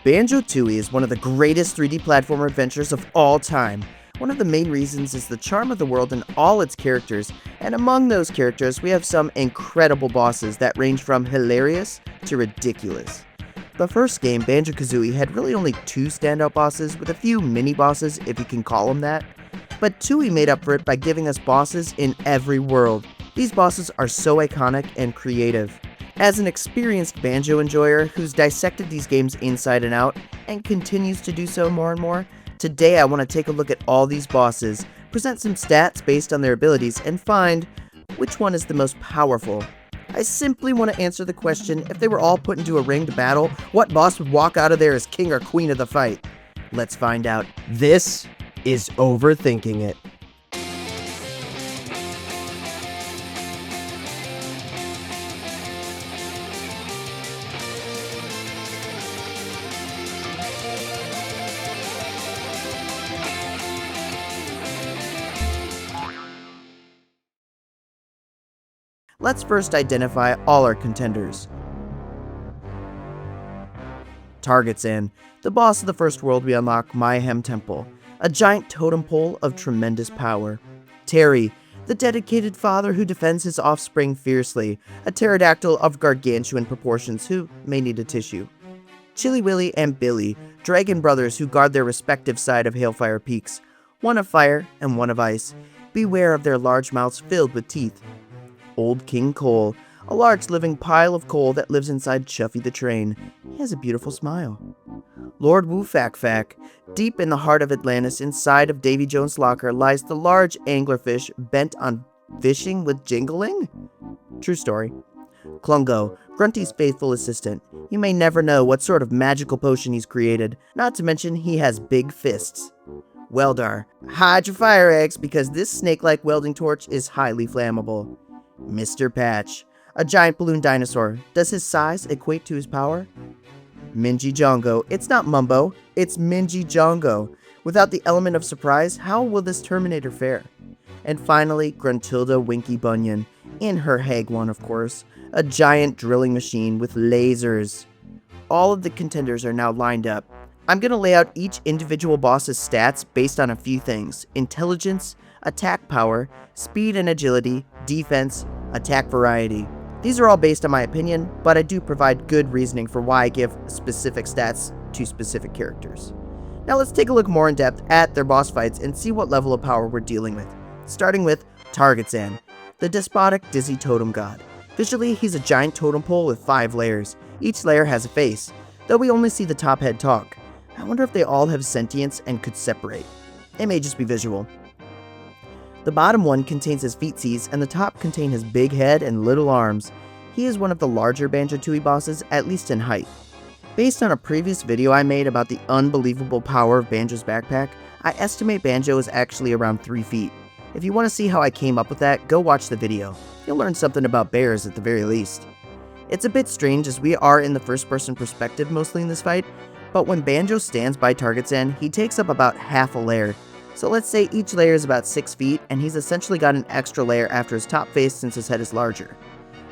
Banjo Tooie is one of the greatest 3D platformer adventures of all time. One of the main reasons is the charm of the world and all its characters, and among those characters we have some incredible bosses that range from hilarious to ridiculous. The first game, Banjo-Kazooie, had really only 2 standout bosses with a few mini-bosses if you can call them that, but Tooie made up for it by giving us bosses in every world. These bosses are so iconic and creative. As an experienced Banjo enjoyer who's dissected these games inside and out, and continues to do so more and more, today I want to take a look at all these bosses, present some stats based on their abilities, and find which one is the most powerful. I simply want to answer the question, if they were all put into a ring to battle, what boss would walk out of there as king or queen of the fight? Let's find out. This is Overthinking It. Let's first identify all our contenders. Targitzan, the boss of the first world we unlock, Mayhem Temple, a giant totem pole of tremendous power. Terry, the dedicated father who defends his offspring fiercely, a pterodactyl of gargantuan proportions who may need a tissue. Chilli, Willi, and Billi, dragon brothers who guard their respective side of Hailfire Peaks, one of fire and one of ice. Beware of their large mouths filled with teeth. Old King Coal, a large living pile of coal that lives inside Chuffy the Train. He has a beautiful smile. Lord Woo Fak Fak, deep in the heart of Atlantis inside of Davy Jones' locker lies the large anglerfish bent on fishing with jingling? True story. Klungo, Grunty's faithful assistant. You may never know what sort of magical potion he's created, not to mention he has big fists. Weldar, hide your fire eggs because this snake-like welding torch is highly flammable. Mr. Patch, a giant balloon dinosaur. Does his size equate to his power? Mingy Jongo. It's not Mumbo, it's Mingy Jongo. Without the element of surprise, how will this Terminator fare? And finally, Gruntilda Winkybunion, in her Hag one of course, a giant drilling machine with lasers. All of the contenders are now lined up. I'm going to lay out each individual boss's stats based on a few things: intelligence, attack power, speed and agility, defense, attack variety. These are all based on my opinion, but I do provide good reasoning for why I give specific stats to specific characters. Now let's take a look more in depth at their boss fights and see what level of power we're dealing with. Starting with Targitzan, the despotic dizzy totem god. Visually, he's a giant totem pole with 5 layers. Each layer has a face, though we only see the top head talk. I wonder if they all have sentience and could separate. It may just be visual. The bottom one contains his feetsies, and the top contain his big head and little arms. He is one of the larger Banjo Tooie bosses, at least in height. Based on a previous video I made about the unbelievable power of Banjo's backpack, I estimate Banjo is actually around 3 feet. If you want to see how I came up with that, go watch the video. You'll learn something about bears at the very least. It's a bit strange as we are in the first person perspective mostly in this fight, but when Banjo stands by Targitzan, he takes up about half a layer. So let's say each layer is about 6 feet, and he's essentially got an extra layer after his top face since his head is larger.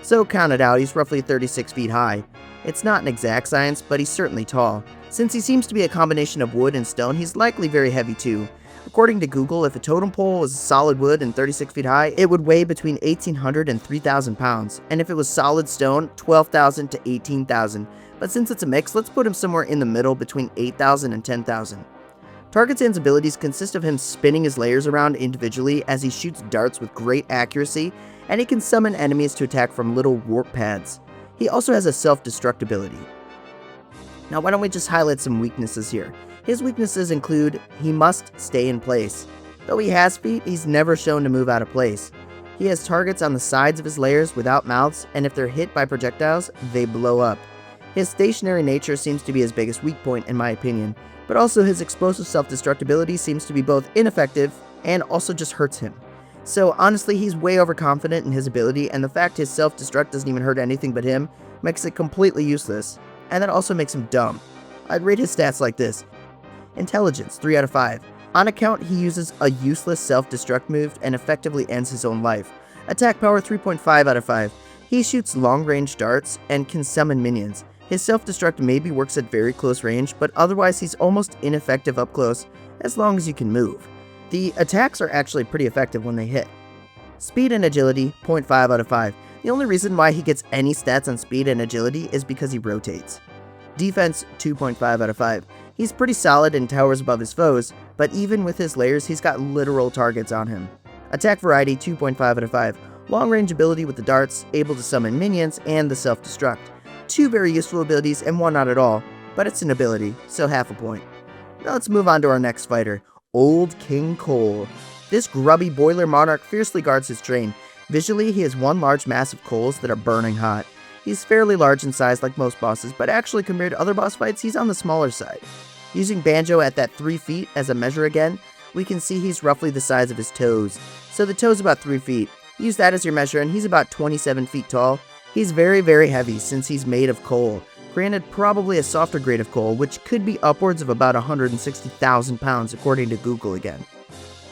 So count it out, he's roughly 36 feet high. It's not an exact science, but he's certainly tall. Since he seems to be a combination of wood and stone, he's likely very heavy too. According to Google, if a totem pole was solid wood and 36 feet high, it would weigh between 1,800 and 3,000 pounds, and if it was solid stone, 12,000 to 18,000. But since it's a mix, let's put him somewhere in the middle between 8,000 and 10,000. Targitzan's abilities consist of him spinning his layers around individually as he shoots darts with great accuracy, and he can summon enemies to attack from little warp pads. He also has a self-destruct ability. Now why don't we just highlight some weaknesses here. His weaknesses include, he must stay in place. Though he has feet, he's never shown to move out of place. He has targets on the sides of his layers without mouths, and if they're hit by projectiles, they blow up. His stationary nature seems to be his biggest weak point in my opinion, but also his explosive self-destructibility seems to be both ineffective and also just hurts him. So honestly, he's way overconfident in his ability, and the fact his self-destruct doesn't even hurt anything but him makes it completely useless, and that also makes him dumb. I'd rate his stats like this. Intelligence, 3 out of 5. On account, he uses a useless self-destruct move and effectively ends his own life. Attack power, 3.5 out of 5. He shoots long-range darts and can summon minions. His self-destruct maybe works at very close range, but otherwise he's almost ineffective up close as long as you can move. The attacks are actually pretty effective when they hit. Speed and agility, 0.5 out of 5. The only reason why he gets any stats on speed and agility is because he rotates. Defense, 2.5 out of 5. He's pretty solid and towers above his foes, but even with his layers, he's got literal targets on him. Attack variety, 2.5 out of 5. Long range ability with the darts, able to summon minions, and the self-destruct. 2 very useful abilities and 1 not at all, but it's an ability, so half a point. Now let's move on to our next fighter, Old King Cole. This grubby boiler monarch fiercely guards his train. Visually, he has one large mass of coals that are burning hot. He's fairly large in size like most bosses, but actually compared to other boss fights, he's on the smaller side. Using Banjo at that 3 feet as a measure again, we can see he's roughly the size of his toes. So the toe's about 3 feet. Use that as your measure and he's about 27 feet tall. He's very, very heavy since he's made of coal. Granted, probably a softer grade of coal, which could be upwards of about 160,000 pounds according to Google again.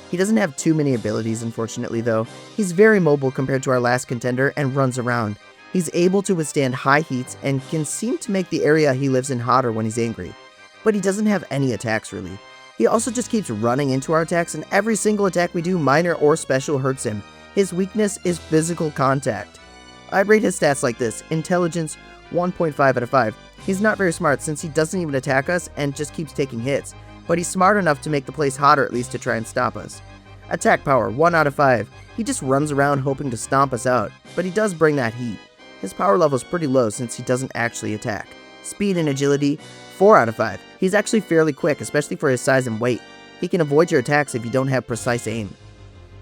He doesn't have too many abilities, unfortunately, though. He's very mobile compared to our last contender and runs around. He's able to withstand high heats and can seem to make the area he lives in hotter when he's angry. But he doesn't have any attacks, really. He also just keeps running into our attacks, and every single attack we do, minor or special, hurts him. His weakness is physical contact. I'd rate his stats like this. Intelligence, 1.5 out of 5. He's not very smart since he doesn't even attack us and just keeps taking hits. But he's smart enough to make the place hotter at least to try and stop us. Attack power, 1 out of 5. He just runs around hoping to stomp us out, but he does bring that heat. His power level is pretty low since he doesn't actually attack. Speed and agility, 4 out of 5. He's actually fairly quick, especially for his size and weight. He can avoid your attacks if you don't have precise aim.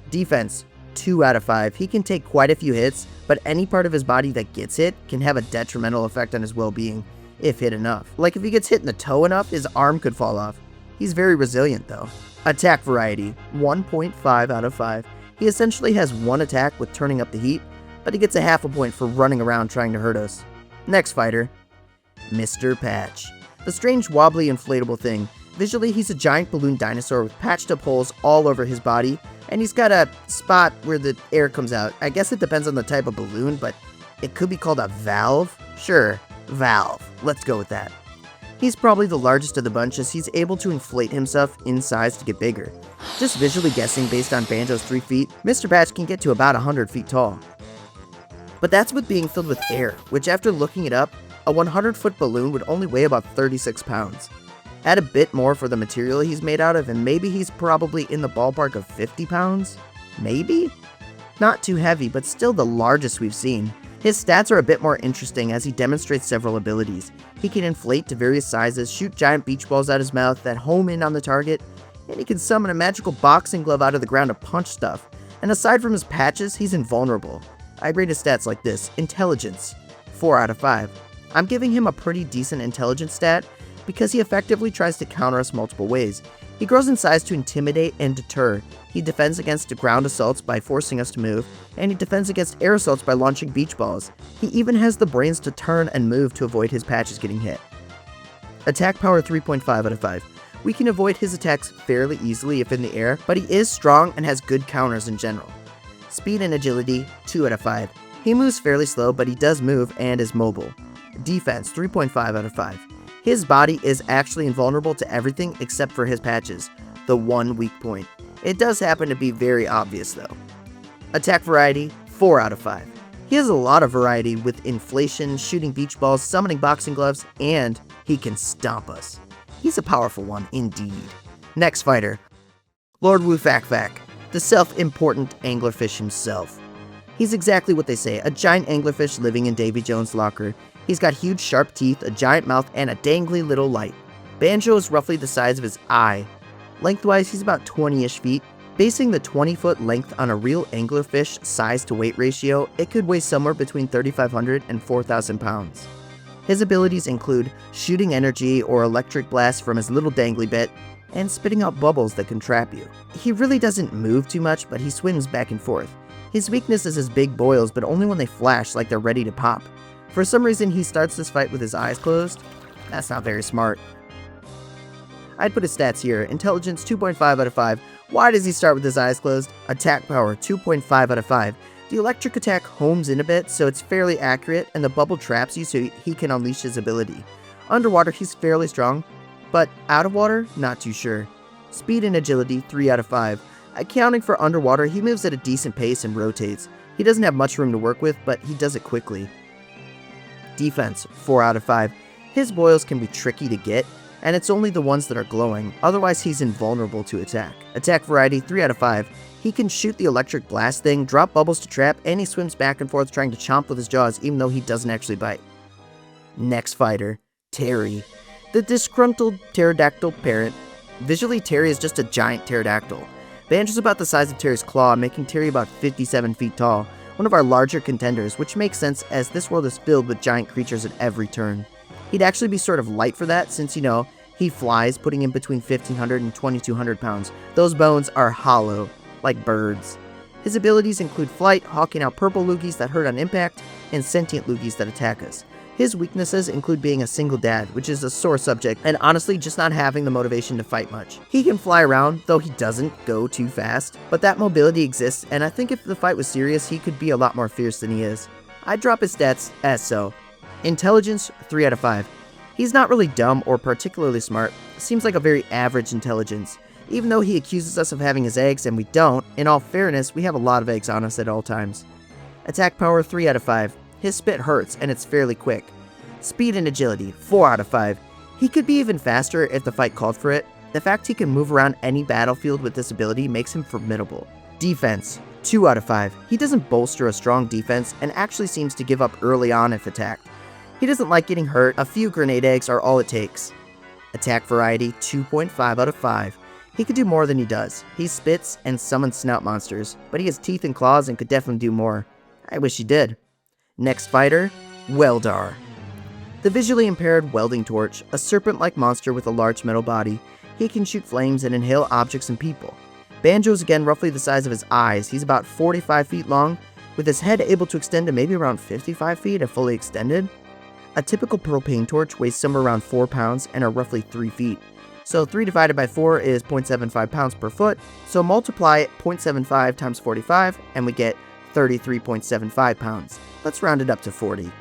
Defense, 2 out of 5. He can take quite a few hits, but any part of his body that gets hit can have a detrimental effect on his well-being, if hit enough. Like if he gets hit in the toe enough, his arm could fall off. He's very resilient though. Attack variety, 1.5 out of 5. He essentially has one attack with turning up the heat, but he gets a half a point for running around trying to hurt us. Next fighter, Mr. Patch. The strange wobbly inflatable thing. Visually, he's a giant balloon dinosaur with patched up holes all over his body, and he's got a spot where the air comes out. I guess it depends on the type of balloon, but it could be called a valve? Sure, valve. Let's go with that. He's probably the largest of the bunch as he's able to inflate himself in size to get bigger. Just visually guessing based on Banjo's 3 feet, Mr. Patch can get to about 100 feet tall. But that's with being filled with air, which after looking it up, a 100-foot balloon would only weigh about 36 pounds. Add a bit more for the material he's made out of and maybe he's probably in the ballpark of 50 pounds? Maybe? Not too heavy, but still the largest we've seen. His stats are a bit more interesting as he demonstrates several abilities. He can inflate to various sizes, shoot giant beach balls out his mouth that home in on the target, and he can summon a magical boxing glove out of the ground to punch stuff. And aside from his patches, he's invulnerable. I'd rate his stats like this. Intelligence, 4 out of 5. I'm giving him a pretty decent intelligence stat because he effectively tries to counter us multiple ways. He grows in size to intimidate and deter. He defends against ground assaults by forcing us to move, and he defends against air assaults by launching beach balls. He even has the brains to turn and move to avoid his patches getting hit. Attack power, 3.5 out of 5. We can avoid his attacks fairly easily if in the air, but he is strong and has good counters in general. Speed and agility, 2 out of 5. He moves fairly slow, but he does move and is mobile. Defense, 3.5 out of 5. His body is actually invulnerable to everything except for his patches, the one weak point. It does happen to be very obvious though. Attack variety, 4 out of 5. He has a lot of variety with inflation, shooting beach balls, summoning boxing gloves, and he can stomp us. He's a powerful one indeed. Next fighter, Lord Woo Fak Fak, the self-important anglerfish himself. He's exactly what they say, a giant anglerfish living in Davy Jones' locker. He's got huge sharp teeth, a giant mouth, and a dangly little light. Banjo is roughly the size of his eye. Lengthwise, he's about 20-ish feet. Basing the 20-foot length on a real anglerfish size to weight ratio, it could weigh somewhere between 3,500 and 4,000 pounds. His abilities include shooting energy or electric blasts from his little dangly bit, and spitting out bubbles that can trap you. He really doesn't move too much, but he swims back and forth. His weakness is his big boils, but only when they flash like they're ready to pop. For some reason, he starts this fight with his eyes closed. That's not very smart. I'd put his stats here. Intelligence, 2.5 out of 5. Why does he start with his eyes closed? Attack power, 2.5 out of 5. The electric attack homes in a bit, so it's fairly accurate, and the bubble traps you so he can unleash his ability. Underwater, he's fairly strong, but out of water, not too sure. Speed and agility, 3 out of 5. Accounting for underwater, he moves at a decent pace and rotates. He doesn't have much room to work with, but he does it quickly. Defense, 4 out of 5. His boils can be tricky to get, and it's only the ones that are glowing, otherwise he's invulnerable to attack. Attack variety, 3 out of 5. He can shoot the electric blast thing, drop bubbles to trap, and he swims back and forth trying to chomp with his jaws even though he doesn't actually bite. Next fighter, Terry, the disgruntled pterodactyl parent. Visually, Terry is just a giant pterodactyl. Banjo's about the size of Terry's claw, making Terry about 57 feet tall, one of our larger contenders, which makes sense as this world is filled with giant creatures at every turn. He'd actually be sort of light for that since, he flies, putting him between 1,500 and 2,200 pounds. Those bones are hollow, like birds. His abilities include flight, hawking out purple loogies that hurt on impact, and sentient loogies that attack us. His weaknesses include being a single dad, which is a sore subject, and honestly just not having the motivation to fight much. He can fly around, though he doesn't go too fast, but that mobility exists, and I think if the fight was serious, he could be a lot more fierce than he is. I'd drop his stats as so. Intelligence, 3 out of 5. He's not really dumb or particularly smart, seems like a very average intelligence. Even though he accuses us of having his eggs and we don't, in all fairness, we have a lot of eggs on us at all times. Attack power, 3 out of 5. His spit hurts and it's fairly quick. Speed and agility, 4 out of 5. He could be even faster if the fight called for it. The fact he can move around any battlefield with this ability makes him formidable. Defense, 2 out of 5. He doesn't bolster a strong defense and actually seems to give up early on if attacked. He doesn't like getting hurt, a few grenade eggs are all it takes. Attack variety, 2.5 out of 5. He could do more than he does. He spits and summons snout monsters, but he has teeth and claws and could definitely do more. I wish he did. Next fighter, Weldar. The visually impaired welding torch, a serpent-like monster with a large metal body. He can shoot flames and inhale objects and people. Banjo's again roughly the size of his eyes. He's about 45 feet long, with his head able to extend to maybe around 55 feet if fully extended. A typical propane torch weighs somewhere around 4 pounds and are roughly 3 feet. So 3 divided by 4 is 0.75 pounds per foot, so multiply 0.75 times 45 and we get 33.75 pounds. Let's round it up to 40.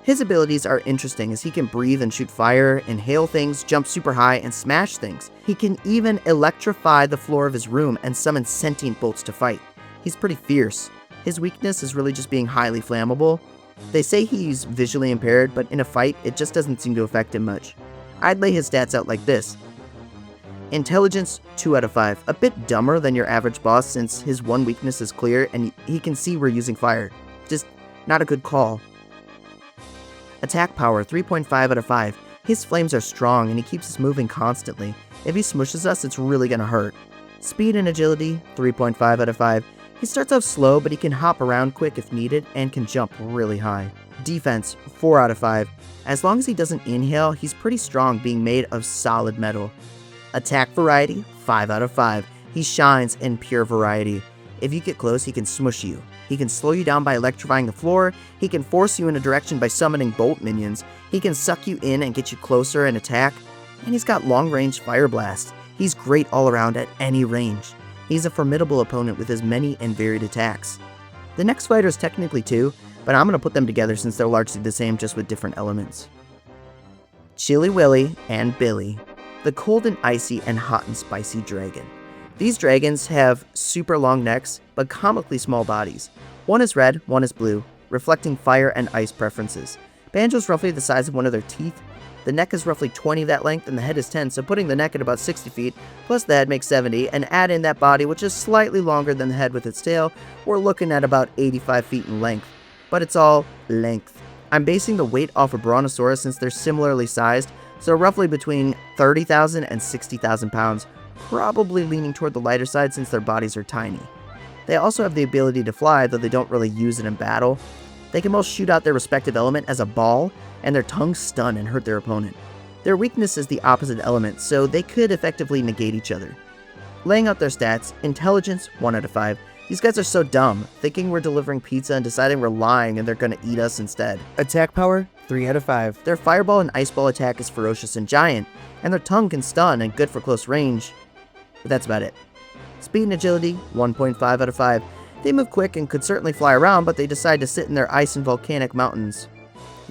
His abilities are interesting as he can breathe and shoot fire, inhale things, jump super high, and smash things. He can even electrify the floor of his room and summon sentient bolts to fight. He's pretty fierce. His weakness is really just being highly flammable. They say he's visually impaired, but in a fight, it just doesn't seem to affect him much. I'd lay his stats out like this. Intelligence, 2 out of 5. A bit dumber than your average boss since his one weakness is clear and he can see we're using fire. Just not a good call. Attack power, 3.5 out of 5. His flames are strong and he keeps us moving constantly. If he smushes us, it's really gonna hurt. Speed and agility, 3.5 out of 5. He starts off slow, but he can hop around quick if needed and can jump really high. Defense, 4 out of 5. As long as he doesn't inhale, he's pretty strong being made of solid metal. Attack variety, 5 out of 5. He shines in pure variety. If you get close, he can smush you. He can slow you down by electrifying the floor. He can force you in a direction by summoning bolt minions. He can suck you in and get you closer and attack. And he's got long-range fire blast. He's great all around at any range. He's a formidable opponent with his many and varied attacks. The next fighter is technically 2, but I'm going to put them together since they're largely the same, just with different elements. Chilli, Willi, and Billi, the cold and icy and hot and spicy dragon. These dragons have super long necks, but comically small bodies. One is red, one is blue, reflecting fire and ice preferences. Banjo's roughly the size of one of their teeth. The neck is roughly 20 of that length and the head is 10, so putting the neck at about 60 feet, plus the head makes 70, and add in that body, which is slightly longer than the head with its tail, we're looking at about 85 feet in length. But it's all length. I'm basing the weight off of Brontosaurus since they're similarly sized, so roughly between 30,000 and 60,000 pounds, probably leaning toward the lighter side since their bodies are tiny. They also have the ability to fly, though they don't really use it in battle. They can both shoot out their respective element as a ball, and their tongues stun and hurt their opponent. Their weakness is the opposite element, so they could effectively negate each other. Laying out their stats, intelligence, 1 out of 5. These guys are so dumb, thinking we're delivering pizza and deciding we're lying and they're gonna eat us instead. Attack power, 3 out of 5. Their fireball and ice ball attack is ferocious and giant, and their tongue can stun and good for close range, but that's about it. Speed and agility, 1.5 out of 5. They move quick and could certainly fly around, but they decide to sit in their ice and volcanic mountains.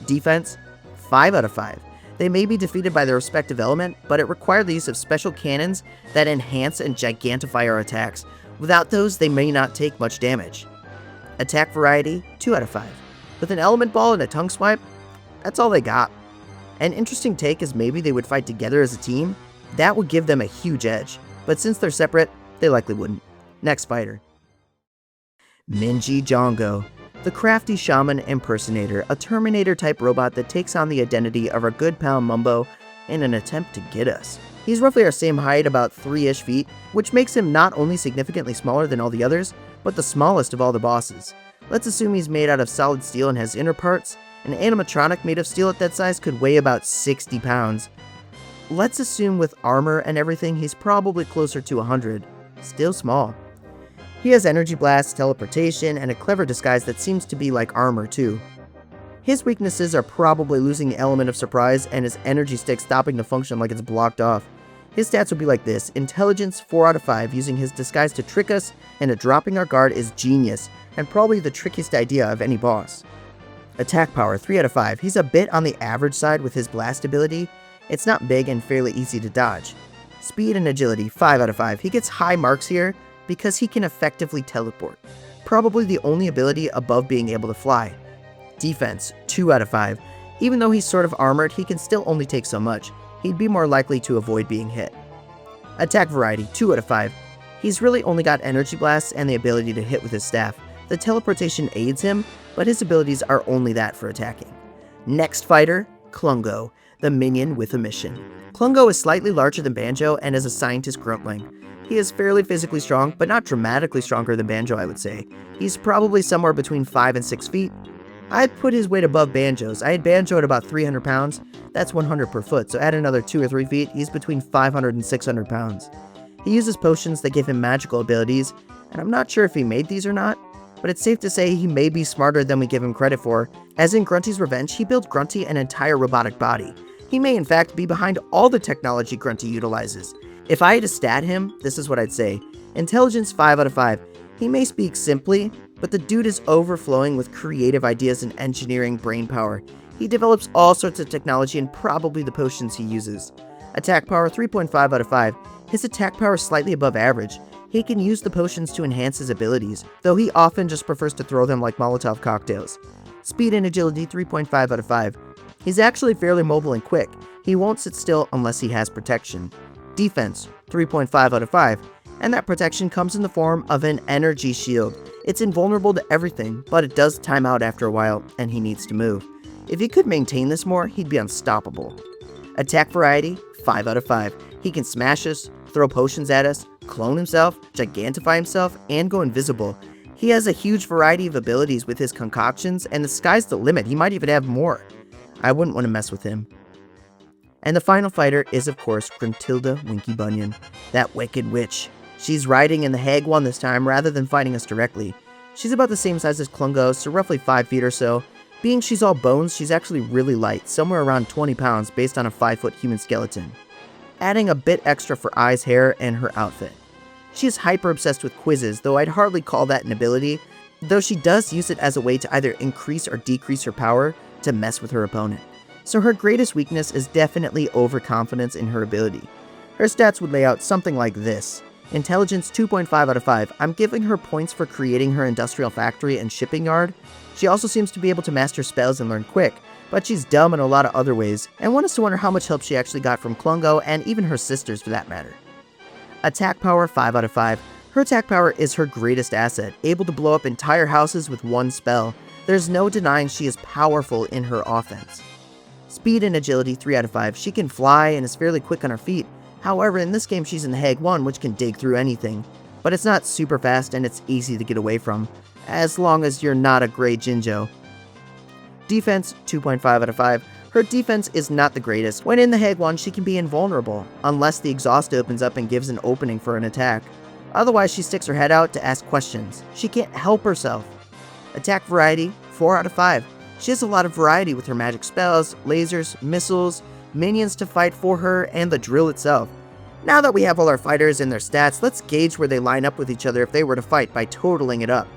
Defense, 5 out of 5. They may be defeated by their respective element, but it required the use of special cannons that enhance and gigantify our attacks. Without those, they may not take much damage. Attack variety, 2 out of 5. With an element ball and a tongue swipe, that's all they got. An interesting take is maybe they would fight together as a team. That would give them a huge edge, but since they're separate, they likely wouldn't. Next fighter. Mingy Jongo, the crafty shaman impersonator, a Terminator-type robot that takes on the identity of our good pal Mumbo in an attempt to get us. He's roughly our same height, about 3-ish feet, which makes him not only significantly smaller than all the others, but the smallest of all the bosses. Let's assume he's made out of solid steel and has inner parts. An animatronic made of steel at that size could weigh about 60 pounds. Let's assume with armor and everything he's probably closer to 100. Still small. He has energy blasts, teleportation, and a clever disguise that seems to be like armor too. His weaknesses are probably losing the element of surprise and his energy stick stopping to function like it's blocked off. His stats would be like this: Intelligence 4 out of 5, using his disguise to trick us, and dropping our guard is genius, and probably the trickiest idea of any boss. Attack power 3 out of 5, he's a bit on the average side with his blast ability. It's not big and fairly easy to dodge. Speed and agility 5 out of 5, he gets high marks here because he can effectively teleport. Probably the only ability above being able to fly. Defense 2 out of 5, even though he's sort of armored, he can still only take so much. He'd be more likely to avoid being hit. Attack variety 2 out of 5, he's really only got energy blasts and the ability to hit with his staff. The teleportation aids him, but his abilities are only that for attacking. Next fighter, Klungo, the minion with a mission. Klungo is slightly larger than Banjo and is a scientist gruntling. He is fairly physically strong, but not dramatically stronger than Banjo, I would say. He's probably somewhere between 5 and 6 feet. I'd put his weight above Banjo's. I had Banjo at about 300 pounds. That's 100 per foot, so add another 2 or 3 feet, he's between 500 and 600 pounds. He uses potions that give him magical abilities, and I'm not sure if he made these or not, but it's safe to say he may be smarter than we give him credit for. As in Grunty's Revenge, he built Grunty an entire robotic body. He may in fact be behind all the technology Grunty utilizes. If I had to stat him, this is what I'd say. Intelligence 5 out of 5. He may speak simply, but the dude is overflowing with creative ideas and engineering brain power. He develops all sorts of technology and probably the potions he uses. Attack power 3.5 out of 5. His attack power is slightly above average. He can use the potions to enhance his abilities, though he often just prefers to throw them like Molotov cocktails. Speed and agility 3.5 out of 5. He's actually fairly mobile and quick. He won't sit still unless he has protection. Defense 3.5 out of 5, and that protection comes in the form of an energy shield. It's invulnerable to everything, but it does time out after a while, and he needs to move. If he could maintain this more, he'd be unstoppable. Attack variety 5 out of 5. He can smash us, throw potions at us, clone himself, gigantify himself, and go invisible. He has a huge variety of abilities with his concoctions, and the sky's the limit. He might even have more. I wouldn't want to mess with him. And the final fighter is, of course, Gruntilda Winkybunion, that wicked witch. She's riding in the Hag one this time rather than fighting us directly. She's about the same size as Klungo, so roughly 5 feet or so. Being she's all bones, she's actually really light, somewhere around 20 pounds based on a 5-foot human skeleton. Adding a bit extra for eyes, hair, and her outfit. She is hyper obsessed with quizzes, though I'd hardly call that an ability, though she does use it as a way to either increase or decrease her power to mess with her opponent. So her greatest weakness is definitely overconfidence in her ability. Her stats would lay out something like this. Intelligence 2.5 out of 5. I'm giving her points for creating her industrial factory and shipping yard. She also seems to be able to master spells and learn quick, but she's dumb in a lot of other ways, and one is to wonder how much help she actually got from Klungo and even her sisters for that matter. Attack power 5 out of 5. Her attack power is her greatest asset, able to blow up entire houses with one spell. There's no denying she is powerful in her offense. Speed and agility 3 out of 5. She can fly and is fairly quick on her feet. However, in this game she's in the Hag 1, which can dig through anything. But it's not super fast and it's easy to get away from, as long as you're not a gray Jinjo. Defense 2.5 out of 5. Her defense is not the greatest. When in the Hag 1, she can be invulnerable, unless the exhaust opens up and gives an opening for an attack. Otherwise, she sticks her head out to ask questions. She can't help herself. Attack variety 4 out of 5. She has a lot of variety with her magic spells, lasers, missiles, minions to fight for her, and the drill itself. Now that we have all our fighters and their stats, let's gauge where they line up with each other if they were to fight by totaling it up.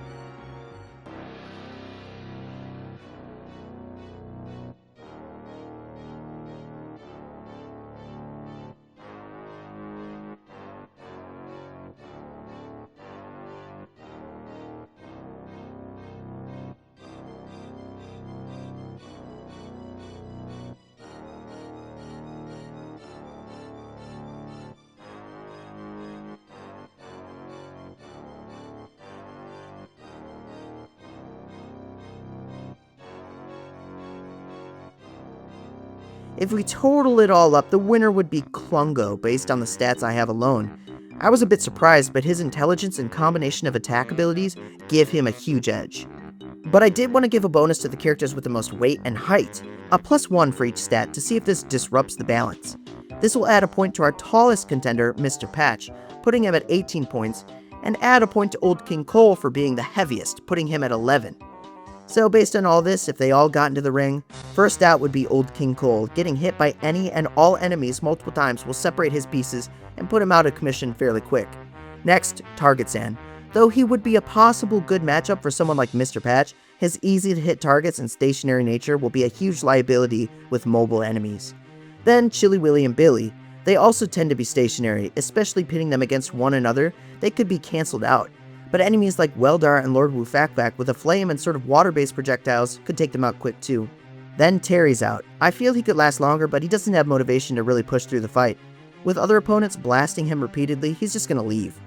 If we total it all up, the winner would be Klungo, based on the stats I have alone. I was a bit surprised, but his intelligence and combination of attack abilities give him a huge edge. But I did want to give a bonus to the characters with the most weight and height, a +1 for each stat to see if this disrupts the balance. This will add a point to our tallest contender, Mr. Patch, putting him at 18 points, and add a point to Old King Cole for being the heaviest, putting him at 11. So based on all this, if they all got into the ring, first out would be Old King Cole. Getting hit by any and all enemies multiple times will separate his pieces and put him out of commission fairly quick. Next, Targitzan. Though he would be a possible good matchup for someone like Mr. Patch, his easy to hit targets and stationary nature will be a huge liability with mobile enemies. Then Chilli, Willi, and Billi. They also tend to be stationary, especially pitting them against one another, they could be cancelled out. But enemies like Weldar and Lord Woo Fak Fak with a flame and sort of water-based projectiles could take them out quick too. Then Terry's out. I feel he could last longer, but he doesn't have motivation to really push through the fight. With other opponents blasting him repeatedly, he's just gonna leave.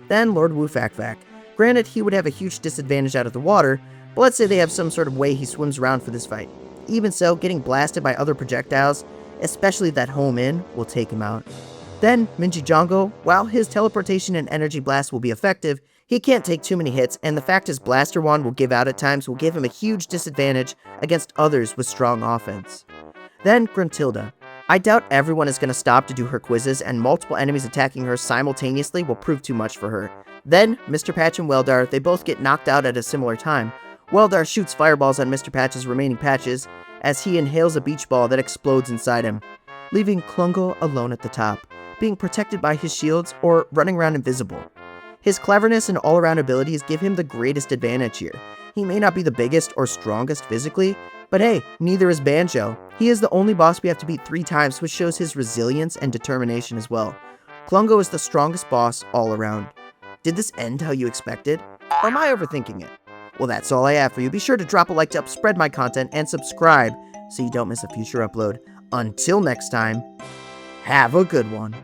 Then Lord Woo Fak Fak. Granted, he would have a huge disadvantage out of the water, but let's say they have some sort of way he swims around for this fight. Even so, getting blasted by other projectiles, especially that home in, will take him out. Then Mingy Jongo, while his teleportation and energy blast will be effective, he can't take too many hits, and the fact his blaster wand will give out at times will give him a huge disadvantage against others with strong offense. Then Gruntilda. I doubt everyone is going to stop to do her quizzes, and multiple enemies attacking her simultaneously will prove too much for her. Then Mr. Patch and Weldar, they both get knocked out at a similar time. Weldar shoots fireballs on Mr. Patch's remaining patches as he inhales a beach ball that explodes inside him, leaving Klungo alone at the top, being protected by his shields or running around invisible. His cleverness and all-around abilities give him the greatest advantage here. He may not be the biggest or strongest physically, but hey, neither is Banjo. He is the only boss we have to beat 3 times, which shows his resilience and determination as well. Klungo is the strongest boss all around. Did this end how you expected? Or am I overthinking it? Well, that's all I have for you. Be sure to drop a like to help spread my content and subscribe so you don't miss a future upload. Until next time, have a good one.